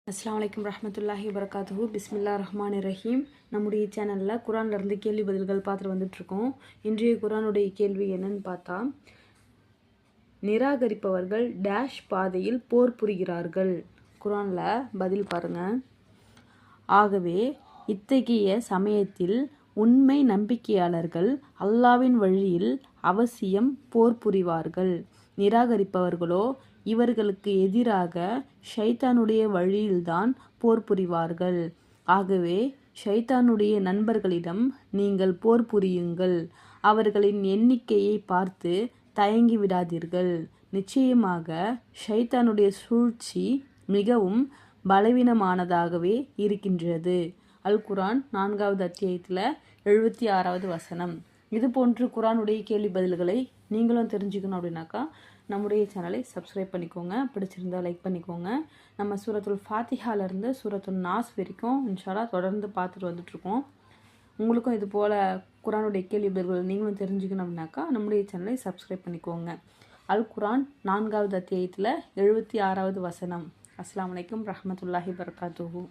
அஸ்ஸலாமு அலைக்கும் ரஹ்மத்துல்லாஹி வபரகாத்துஹு. பிஸ்மில்லா ரஹ்மான் ரஹீம். நம்முடைய சேனலில் குரான்லேருந்து கேள்வி பதில்கள் பார்த்துட்டு வந்துட்ருக்கோம். இன்றைய குரானுடைய கேள்வி என்னன்னு பார்த்தா, நிராகரிப்பவர்கள் டேஷ் பாதையில் போர் புரிகிறார்கள். குரானில் பதில் பாருங்கள். ஆகவே இத்தகைய சமயத்தில் உண்மை நம்பிக்கையாளர்கள் அல்லாவின் வழியில் அவசியம் போர் புரிவார்கள். நிராகரிப்பவர்களோ இவர்களுக்கு எதிராக ஷைத்தானுடைய வழியில்தான் போர் புரிவார்கள். ஆகவே ஷைத்தானுடைய நண்பர்களிடம் நீங்கள் போர் புரியுங்கள். அவர்களின் எண்ணிக்கையை பார்த்து தயங்கி விடாதீர்கள். நிச்சயமாக ஷைத்தானுடைய சூழ்ச்சி மிகவும் பலவீனமானதாகவே இருக்கின்றது. அல் குரான் 4வது அத்தியாயத்தில் 76வது வசனம். இது போன்று குரானுடைய கேள்வி பதில்களை நீங்களும் தெரிஞ்சுக்கணும் அப்படின்னாக்கா நம்முடைய சேனலை சப்ஸ்கிரைப் பண்ணிக்கோங்க. பிடிச்சிருந்தால் லைக் பண்ணிக்கோங்க. நம்ம சூரத்துல் ஃபாத்திஹாலேருந்து சூரத்துல் நாஸ் வரைக்கும் இன்ஷா அல்லாஹ் தொடர்ந்து பார்த்துட்டு வந்துட்ருக்கோம். உங்களுக்கும் இது போல் குரானுடைய கேள்வி பதில்கள் நீங்களும் தெரிஞ்சுக்கணும் அப்படின்னாக்கா நம்முடைய சேனலை சப்ஸ்கிரைப் பண்ணிக்கோங்க. அல் குரான் 4வது அத்தியாயத்தில் 76வது வசனம். அஸ்ஸலாமு அலைக்கும் ரஹ்மத்துல்லாஹி வபரகாத்துஹு.